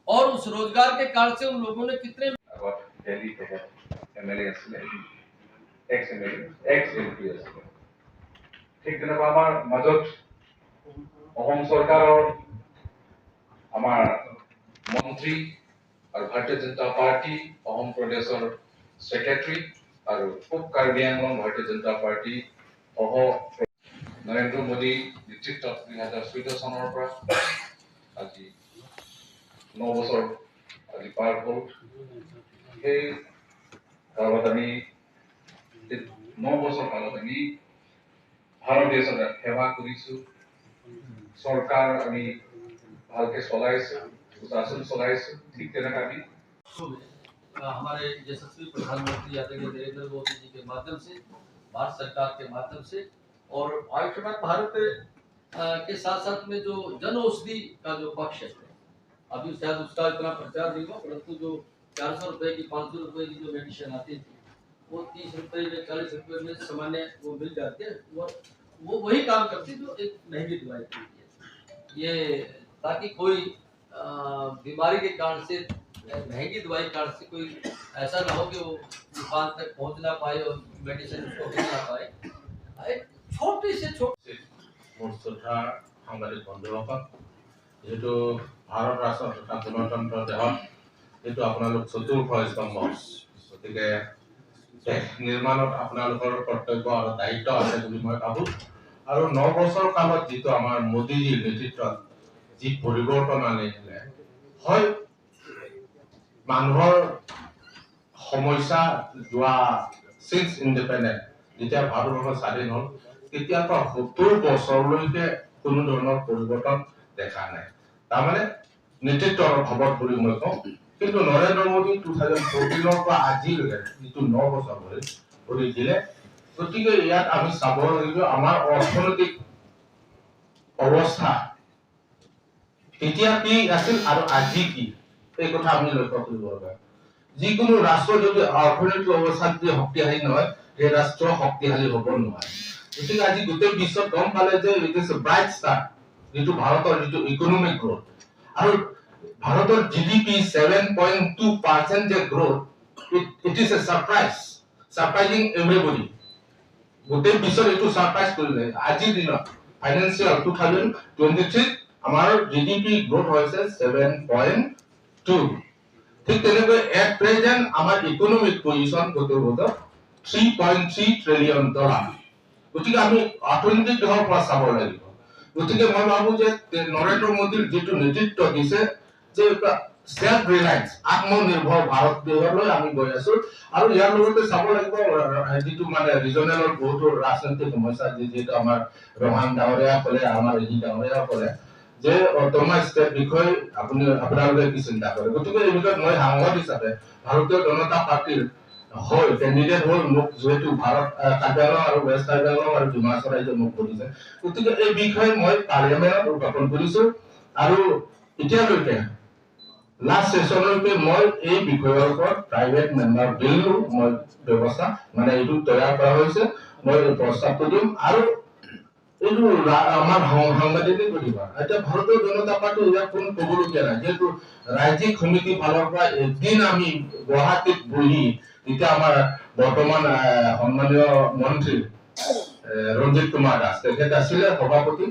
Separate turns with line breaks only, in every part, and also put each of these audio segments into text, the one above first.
और उस रोजगार के कारण से उन लोगों ने कितने
दिल्ली के MLA ex MLA x MP ठीक তেনেকুৱা আমাৰ মাজত অসম চৰকাৰৰ আমাৰ মন্ত্ৰী আৰু ভাৰতীয় জনতা পাৰ্টি অসম প্ৰদেশৰ সেক্ৰেটাৰী আৰু পূব কাৰ্বি আংলং ভাৰতীয় জনতা পাৰ্টি নৰেন্দ্ৰ মোদী নেতৃত্বত 2014 চনৰ পৰা আজি 9 বছৰ আজি পাৰ হ'ল। সেই কালত আমি 9 বছৰ কালত আমি ভাৰত দেশত সেৱা কৰিছো, চৰকাৰ আমি ভালকে চলাইছো, সুশাसन চলাইছো। ঠিক তেনেকৈ আমি
हमारे यशस्वी प्रधानमंत्री आदरणीय नरेंद्र मोदी जी के माध्यम से, भारत सरकार के माध्यम से और आयुष्मान भारत के साथ साथ में जो जन औषधि का जो पक्ष है, अभी शायद उसका इतना प्रचार नहीं हुआ, परंतु जो 400 रुपए की 500 रुपए की जो मेडिसिन आती थी वो 30 रुपए में 40 रुपए में सामान्य वो मिल जाते हैं, वो वही काम करती जो एक महंगी दवाई थी। ये ताकि कोई बीमारी के कारण से, महंगी दवाई के कारण से कोई ऐसा ना हो कि वो दुकान तक पहुंच ना पाए और मेडिसिन उसको मिल ना पाए। एक छोटी से छोटी
श्रद्धा साংবাদিক বন্ধুসকল, যেহেতু ভাৰত ৰাষ্ট্ৰ তথা গণতন্ত্ৰ দেশত যেহেতু আপোনালোক চতুৰ্থ স্তম্ভ, গতিকে দেশ নিৰ্মাণত আপোনালোকৰ কৰ্তব্য আৰু দায়িত্ব আছে বুলি মই ভাবোঁ। আৰু 9 বছৰ কালত যিটো আমাৰ মোদীজীৰ নেতৃত্বত যি পৰিৱৰ্তন আনিলে, হয় মানুহৰ সমস্যা যোৱা সিন্স ইণ্ডিপেণ্ডেণ্ট যেতিয়া ভাৰতবৰ্ষ স্বাধীন হ'ল তেতিয়াৰ পৰা 70 বছৰলৈকে কোনো ধৰণৰ পৰিৱৰ্তন দেখা নাই। তাৰমানে নেতৃত্বৰ অভাৱত বুলি মই কওঁ। কিন্তু নৰেন্দ্ৰ মোদী 2014 পৰা আজিলৈকে যিটো 9 বছৰ কৰি দিলে, গতিকে ইয়াত আমি চাব লাগিব আমাৰ অৰ্থনৈতিক অৱস্থা তেতিয়া কি আছিল আৰু আজি কি, এই কথা আমি লক্ষ্য কৰিব লাগে। যিকোনো ৰাষ্ট্ৰ যদি অৰ্থনৈতিক অৱস্থাত যদি শক্তিশালী নহয়, সেই ৰাষ্ট্ৰ শক্তিশালী হ'ব নোৱাৰে। গতিকে আজি গোটেই বিশ্বত গম পালে যে ইট ইজ ব্ৰাইট ষ্টাৰ, যিটো ভাৰতৰ যিটো ইকনমিক গ্ৰোথ আৰু ভাৰতৰ জিডিপি 7.2% যে growth, it is a surprising everybody. গোটেই বিশ্বত এইটো সাৰপ্ৰাইজ কৰিলে। আজিৰ দিনত ফাইনেন্সিয়েল 2023 আমাৰ জিডিপি গ্ৰোথ হৈছে 7.2। ঠিক তেনেকৈ এট প্ৰেজেন্ট আমাৰ ইকনমিক পজিশন গোটেই 3.3 ট্ৰিলিয়ন ডলাৰ। গতিকে আমি অৰ্থনৈতিক দিশৰ পৰা চাব লাগিব। গতিকে মই ভাবো যে নৰেন্দ্ৰ মোদীৰ যিটো নেতৃত্ব দিছে, যে সেলফ ৰিলায়েন্স আত্মনিৰ্ভৰ ভাৰত দেশলৈ আমি গৈ আছো। আৰু ইয়াৰ লগতে চাব লাগিব যিটো মানে ৰিজনেলৰ বহুতো ৰাজনৈতিক সমস্যা, যিটো আমাৰ ৰহান ডাঙৰীয়া ক'লে, আমাৰ এই ডাঙৰীয়া ক'লে যে অট'নমাছ ষ্টেট বিষয়ে আপোনালোকে কি চিন্তা কৰে। গতিকে এই বিষয়ত মই সাংসদ হিচাপে ভাৰতীয় জনতা পাৰ্টিৰ হয় কেণ্ডিডেট হ'ল, মোক যেহেতু ভাৰত কাৰ্বি আংলং আৰু ৱেষ্ট কাৰ্বি আংলং আৰু ডিমাচা ৰাজ্যে মোক কৰিছে। গতিকে এই বিষয়ে মই পাৰ্লিয়ামেণ্টত উত্থাপন কৰিছো আৰু এতিয়ালৈকে লাষ্ট সেশনলৈকে মই এই বিষয়ৰ ওপৰত প্ৰাইভেট মেম্বাৰ বিল মই ব্যৱস্থা মানে এইটো তৈয়াৰ কৰা হৈছে, মই প্ৰস্তাৱটো দিম আৰু এইটো আমাৰ সাংবাদিকে কৰিব। এতিয়া ভাৰতীয় জনতা পাৰ্টি ইয়াত কোনো ক'বলগীয়া নাই, যিহেতু ৰাজ্যিক সমিতি ফালৰ পৰা এদিন আমি গুৱাহাটীত বহি, যেতিয়া আমাৰ বৰ্তমান সন্মানীয় মন্ত্ৰী ৰঞ্জিত কুমাৰ দাস তেখেত আছিলে সভাপতি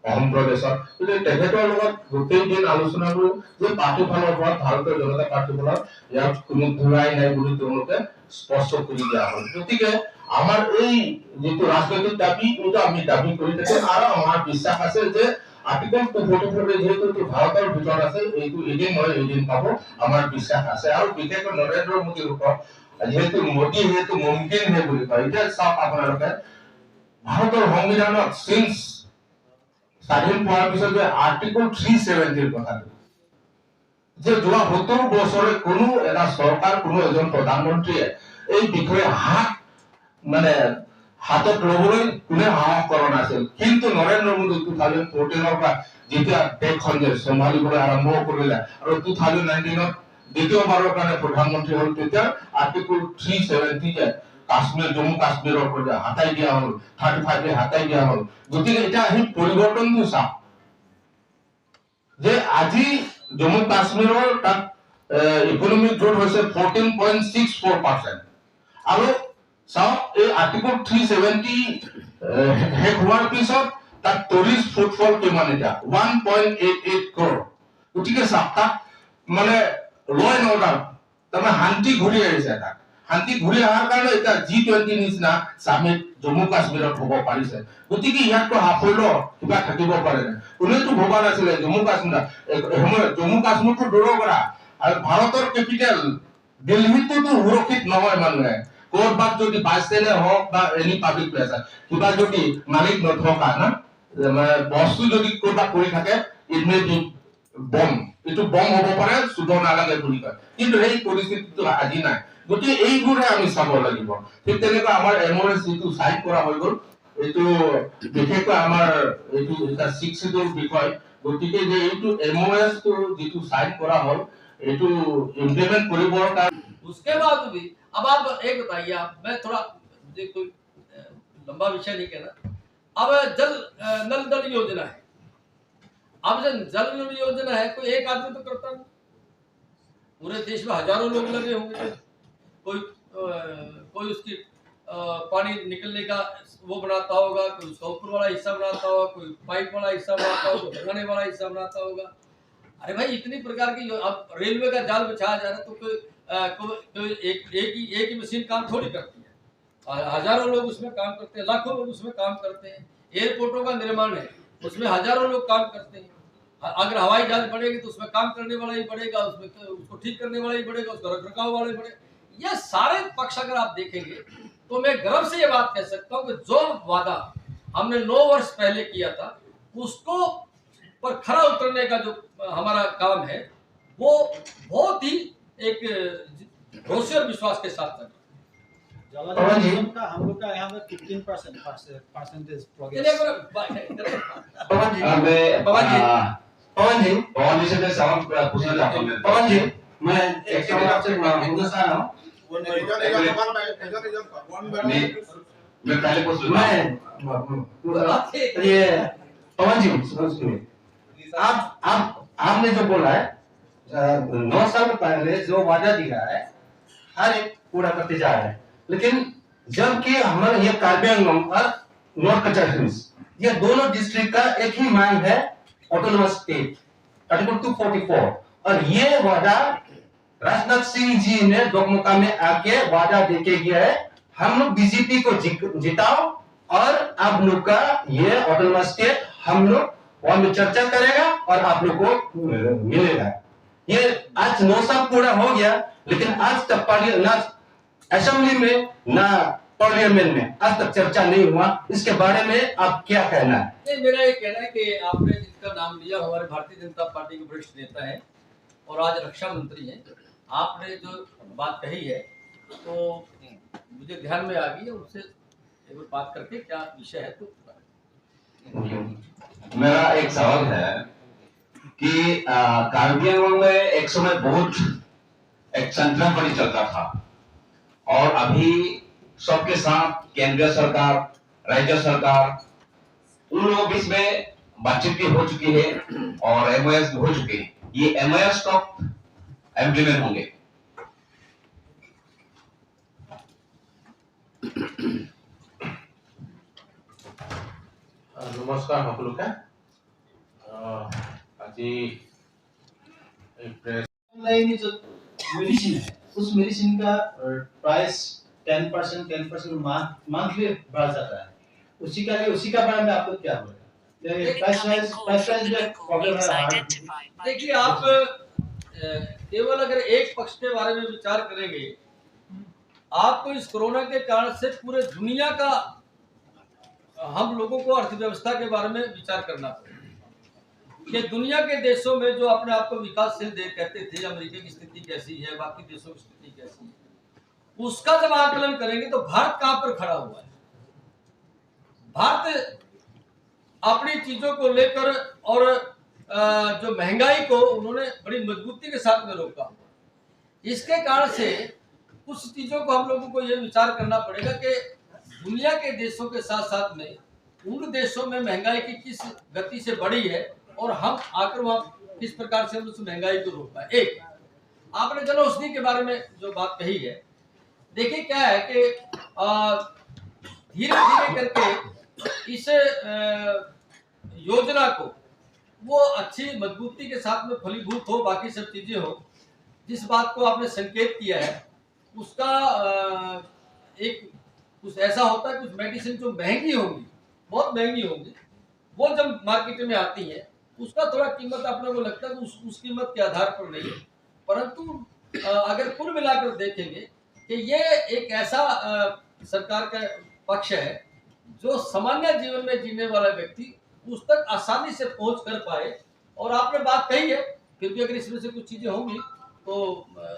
অসম প্ৰদেশৰ, গতিকে তেখেতৰ লগত গোটেই দিন আলোচনা কৰোঁ যে পাৰ্টি ফালৰ পৰা ভাৰতীয় জনতা পাৰ্টি ফালৰ ইয়াত কোনো ঘূৰাই নাই বুলি তেওঁলোকে স্পষ্ট কৰি দিয়া হ'ল। গতিকে আমাৰ এই যিটো ৰাজনৈতিক দাবী, এইটো আমি দাবী কৰি থাকিম আৰু আমাৰ বিশ্বাস আছে যে আৰ্টিকল 244 যেহেতু ভাৰতৰ ভিতৰত আছে, এইটো এদিন পাব, আমাৰ বিশ্বাস আছে। আৰু বিশেষকৈ নৰেন্দ্ৰ মোদীৰ ওপৰত যেহেতু মোদী মুমকিন হে বুলি কয়। এতিয়া চাওক আপোনালোকে ভাৰতৰ সংবিধানত সিন্স স্বাধীন পোৱাৰ পিছত যে আৰ্টিকল 370 কথাটো, যে যোৱা 70 বছৰে কোনো এটা চৰকাৰ, কোনো এজন প্ৰধানমন্ত্ৰীয়ে এই বিষয়ে হাতত ল'বলৈ কোনে সাহস কৰা নাছিল। কিন্তু নৰেন্দ্ৰ মোদী 2014 পৰা যেতিয়া দেশখন যে চম্ভালিবলৈ আৰম্ভ কৰিলে আৰু 2019 দ্বিতীয়বাৰৰ কাৰণে প্ৰধানমন্ত্ৰী হ'ল, তেতিয়া আৰ্টিকল 370 যে কাশ্মীৰ, জম্মু কাশ্মীৰৰ পৰা হাতাই দিয়া হ'ল, 35 হাতাই দিয়া হ'ল। গতিকে এতিয়া সেই পৰিৱৰ্তনটো চাওক যে আজি জম্মু কাশ্মীৰৰ তাত ইকনমিক গ্ৰোথ হৈছে 14.64%। আৰু চাওক এই আৰ্টিকল 370 শেষ হোৱাৰ পিছত তাত টুৰিষ্ট ফুটফল কিমান এতিয়া 1.88 crore। গতিকে চাওক তাত মানে ল এণ্ড অৰ্ডাৰ তাৰমানে শান্তি ঘূৰি আহিছে। তাত শান্তি ঘূৰি অহাৰ কাৰণে এতিয়া G20 নিচিনা সামিট জম্মু কাশ্মীৰত হ'ব পাৰিছে। গতিকে ইয়াতকৈ সাফল্য কিবা থাকিব পাৰে নে? কোনেতো ভবা নাছিলে জম্মু কাশ্মীৰটো দূৰৰ পৰা আৰু ভাৰতৰ কেপিটেল দিল্লীটোতো সুৰক্ষিত নহয় মানুহে। ক'ৰবাত যদি বাছ ষ্টেণ্ডে হওক বা এনি পাব্লিক প্লেচ কিবা যদি মালিক নথকা না বস্তু যদি ক'ৰবাত পৰি থাকে ইট মে বি বম, এইটো বম হ'ব পাৰে, চুব নালাগে বুলি কয়। কিন্তু সেই পৰিস্থিতিটো আজি নাই। গতিকে এইবোৰে আমি চাব লাগিব। ঠিক তেনেকৈ আমাৰ MOS যিটো চাইন কৰা হৈ গ'ল, এইটো বিশেষকৈ আমাৰ এইটো এটা শিক্ষিতৰ বিষয়। গতিকে যে এইটো MOS টো যিটো চাইন কৰা হ'ল এইটো ইমপ্লিমেন্ट কৰিবৰ কাৰণে
उसके बाद भी अब आप एक बताइए, आप मैं थोड़ा मुझे कोई लंबा विषय नहीं कहना। अब नल जल योजना है। अब जब जल नल योजना है कोई एक आदमी तो करता नहीं, पूरे देश में हजारों लोग लगे होंगे। कोई उसकी पानी निकलने का वो बनाता होगा, कोई उसका ऊपर वाला हिस्सा बनाता होगा, कोई पाइप वाला हिस्सा बनाता होगा, कोई भगाने वाला हिस्सा बनाता होगा। अरे भाई इतनी प्रकार की अब रेलवे का जाल बिछाया जा रहा है तो कोई एक ही मशीन काम थोड़ी करती है। हजारों लोग उसमें काम करते हैं, लाखों लोग उसमें काम करते हैं। एयरपोर्टों का निर्माण है, उसमें हजारों लोग काम करते हैं। अगर हवाई जहाज बढ़ेगी तो उसमें काम करने वाला ही बढ़ेगा, उसमें उसको ठीक करने वाला ही बढ़ेगा, उसका रखरखाव वाला ही बढ़ेगा। ये सारे पक्ष अगर आप देखेंगे तो मैं गर्व से ये बात कह सकता हूँ कि जो वादा हमने 9 वर्ष पहले किया था उसको पर खरा उतरने का जो हमारा काम है वो बहुत ही एक भरोसे और विश्वास के साथ चल रहा है।
का हम लोग का यहाँ में 15% प्रोग्रेस।
पवन जी से मैं सवाल पूछना चाहता हूँ। पवन जी, मैं एक सवाल आपसे पूछना चाह रहा हूँ। मैं पहले पूछ लूँ। ये पवन जी सुनिए, आपने जो बोला है 9 साल पहले जो वादा दिया है हर एक पूरा करते जा रहे हैं, लेकिन जबकि हमारे ये कार्बी आंगलॉन्ग और नॉर्थ कचहरी ये दोनों डिस्ट्रिक्ट का एक ही मांग है ऑटोनोमस स्टेट आर्टिकल 244, और ये वादा राजनाथ सिंह जी ने डोकमोका में आके वादा देके गया है हम लोग बीजेपी को जिताओ और आप लोग का ये ऑटोनोमस स्टेट हम लोग वहां में चर्चा करेगा और आप लोग को मिलेगा। ये आज 9 साल पूरा हो गया, लेकिन आज तक ना असेंबली में ना पार्लियामेंट में आज तक चर्चा नहीं हुआ। इसके बारे में आप क्या कहना है?
नहीं, मेरा ये कहना है कि आपने जिनका नाम लिया हमारे भारतीय जनता पार्टी के वरिष्ठ नेता हैं और आज रक्षा मंत्री हैं। आपने जो बात कही है तो मुझे ध्यान में आ गई है, उससे एक बार बात करके क्या विषय है तो
मेरा एक सवाल है कि कार्बी आंगलॉन्ग में एक समय बहुत एक संतरापड़ी चलता था और अभी सबके साथ केंद्रीय सरकार, राज्य सरकार उन लोगों के बीच में बातचीत भी हो चुकी है और MOS भी हो चुके हैं। ये MOS कब इम्प्लीमेंट होंगे?
नमस्कार সকলোকে। আজি
ऑनलाइन जो मेडिसिन है उस मेडिसिन का प्राइस 10% मंथली बढ़ जाता है। उसी का बारे में आपको क्या बोलेगा? प्राइस में प्रॉब्लम है।
देखिए, आप केवल अगर एक पक्ष के बारे में विचार करेंगे, आपको इस कोरोना के कारण से पूरे दुनिया का हम लोगों को अर्थव्यवस्था के बारे में विचार करना पड़ेगा कि दुनिया के देशों में जो अपने आप को विकासशील देश कहते थे, अमेरिका की स्थिति कैसी है, बाकी देशों की स्थिति कैसी है, उसका जब आकलन करेंगे तो भारत कहां पर खड़ा हुआ है। भारत अपनी चीजों को लेकर और जो महंगाई को उन्होंने बड़ी मजबूती के साथ में रोका। इसके कारण से कुछ चीजों को हम लोगों को यह विचार करना पड़ेगा कि दुनिया के देशों के साथ साथ में उन देशों में महंगाई की किस गति से बढ़ी है और हम आकर वहां किस प्रकार से हम उस महंगाई को रोक पाए। एक आपने जन औषधि के बारे में जो बात कही है, देखिए क्या है कि धीरे धीरे करके इस योजना को वो अच्छी मजबूती के साथ में फलीभूत हो, बाकी सब चीजें हो, जिस बात को आपने संकेत किया है उसका एक कुछ ऐसा होता है, कुछ मेडिसिन जो महंगी होंगी, बहुत महंगी होंगी, वो जब मार्केट में आती है उसका थोड़ा कीमत अपने को लगता है कि उस कीमत के आधार पर नहीं है, परंतु अगर कुल मिलाकर देखेंगे कि ये एक ऐसा सरकार का पक्ष है जो सामान्य जीवन में जीने वाला व्यक्ति उस तक आसानी से पहुंच कर पाए। और आपने बात कही है, फिर भी अगर इसमें से कुछ चीजें होंगी तो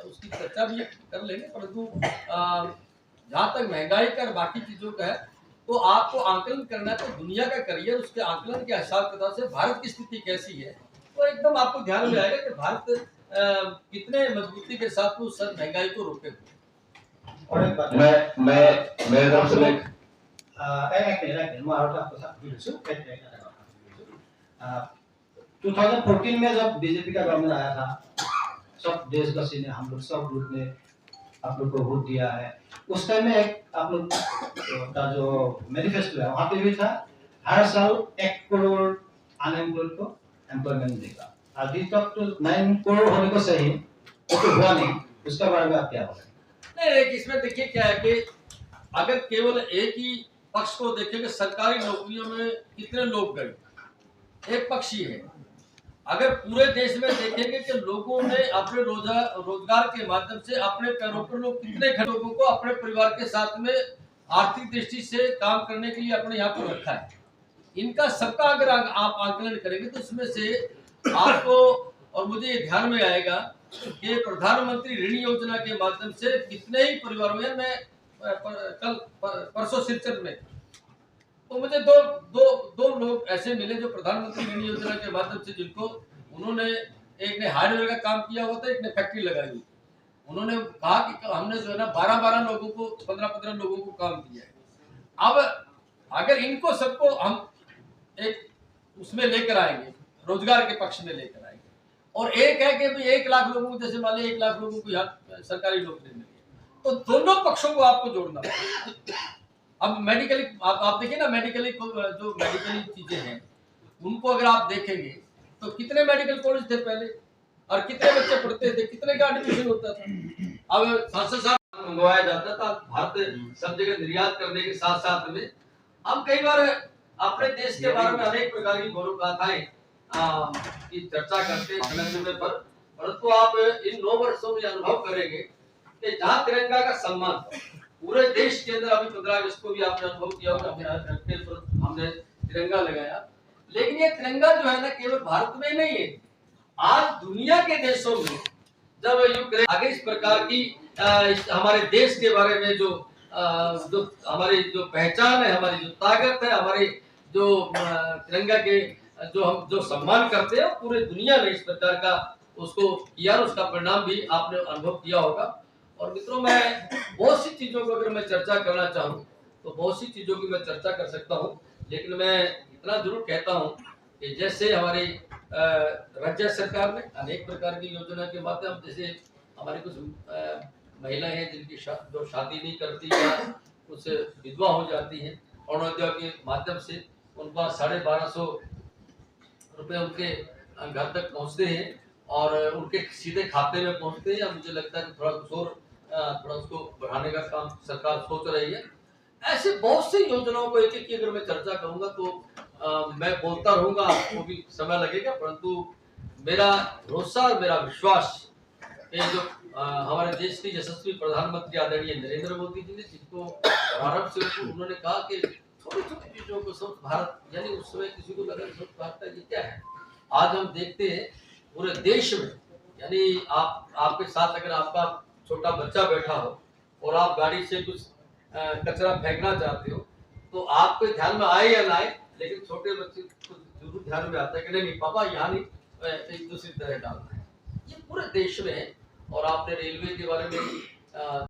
उसकी चर्चा भी कर लेंगे, परंतु जहां तक महंगाई का और बाकी चीजों का है तो आपको आंकलन करना है तो दुनिया का करियर, उसके आंकलन के हिसाब किताब से भारत की स्थिति कैसी है तो एकदम आपको ध्यान में आएगा कि भारत कितने मजबूती के साथ उस महंगाई को रोके।
और एक बात
मैं तरफ से
एक मिनट मैं और आपको साथ बोलूं। 2014 में जब बीजेपी का गवर्नमेंट आया था, सब देशवासी ने, हम लोग सब ग्रुप ने आप लोग को वोट दिया है। उस टाइम में एक आप लोग का जो मैनिफेस्टो है वहाँ पे भी था हर साल 1 करोड़ अनएम्प्लॉयड को एम्प्लॉयमेंट देगा। अभी तक तो 9 करोड़ होने को सही वो तो हुआ नहीं, उसके बारे में आप क्या बोलेंगे?
नहीं, इसमें देखिए क्या है कि अगर केवल एक ही पक्ष को देखेंगे, सरकारी नौकरियों में कितने लोग गए, एक पक्ष ही है। अगर पूरे देश में देखेंगे कि लोगों ने अपने रोजगार के माध्यम से अपने पैरों पर लोग कितने लोगों को अपने परिवार के साथ में आर्थिक दृष्टि से काम करने के लिए अपने यहाँ पर रखा है, इनका सबका अगर आप आंकलन करेंगे तो इसमें से आपको और मुझे ध्यान में आएगा कि प्रधानमंत्री ऋण योजना के माध्यम से कितने ही परिवारों में, मैं कल परसों सिलचर में तो मुझे दो लोग ऐसे मिले जो प्रधानमंत्री ऋण योजना के माध्यम से, जिनको उन्होंने, एक ने हार्डवेयर का काम किया हुआ था, एक ने फैक्ट्री लगाई हुई। उन्होंने कहा कि हमने जो है ना 12 लोगों को, 15 लोगों को काम किया है। अब अगर इनको सबको हम एक उसमें लेकर आएंगे, रोजगार के पक्ष में लेकर आएंगे, और एक है कि भाई 1 लाख लोगों को, जैसे मान लीजिए 1 लाख लोगों को यहाँ सरकारी नौकरी मिली, तो दोनों पक्षों को आपको जोड़ना पड़ेगा। अब मेडिकली आप देखिए ना, मेडिकली जो मेडिकली चीजें हैं उनको अगर आप देखेंगे तो कितने मेडिकल कॉलेज थे पहले और कितने बच्चे पढ़ते थे, कितने का एडमिशन होता था। अब सांसद साहब मंगवाया जाता था, भारत सब जगह निर्यात करने के साथ साथ में हम कई बार अपने देश के बारे में अनेक प्रकार की गौरव गाथाएं की चर्चा करते हैं समय पर, परंतु आप इन 9 वर्षों में अनुभव करेंगे कि जहाँ तिरंगा का सम्मान पूरे देश के अंदर, अभी 15 अगस्त को भी आपने अनुभव किया होगा, हमने तिरंगा लगाया, लेकिन ये तिरंगा जो है ना केवल भारत में नहीं है, आज दुनिया के देशों में जब यूक्रेन आगे इस प्रकार की हमारे देश के बारे में जो हमारी जो पहचान है, हमारी जो ताकत है, हमारी जो तिरंगा के जो हम जो सम्मान करते हैं, पूरे दुनिया में इस प्रकार का उसको किया, उसका परिणाम भी आपने अनुभव किया होगा। और मित्रों, मैं बहुत सी चीजों को अगर मैं चर्चा करना चाहूँ तो बहुत सी चीजों की मैं चर्चा कर सकता हूँ, लेकिन मैं इतना जरूर कहता हूँ कि जैसे हमारी राज्य सरकार ने अनेक प्रकार की योजना के माध्यम, जैसे हमारी कुछ महिलाएं हैं जिनकी जो शादी नहीं करती या कुछ विधवा हो जाती हैं, अरुणोदय के माध्यम से उनका 1250 रुपए उनके घर तक पहुँचते हैं और उनके सीधे खाते में पहुँचते हैं। मुझे लगता है कि थोड़ा उसको बढ़ाने का काम सरकार सोच रही है। ऐसे बहुत सी योजनाओं को एक की अगर मैं चर्चा करूंगा तो मैं बोलता रहूंगा, आपको भी समय लगेगा, परंतु मेरा भरोसा और मेरा विश्वास ये जो हमारे देश के यशस्वी प्रधानमंत्री आदरणीय नरेंद्र मोदी जी ने, जिनको प्रारंभ से उन्होंने कहा कि छोटी छोटी चीजों को स्वच्छ भारत, यानी उस समय किसी को लगा स्वच्छ भारत का ये क्या है, आज हम देखते हैं पूरे देश में, यानी आपके साथ अगर आपका छोटा बच्चा बैठा हो और आप गाड़ी से कुछ कचरा फेंकना चाहते हो तो आपको ध्यान में आए या ना आए, लेकिन छोटे बच्चे को जरूर ध्यान में आता है कि नहीं पापा यहाँ नहीं, एक दूसरी तरह डालना है। ये पूरे देश में है। और आपने रेलवे के बारे में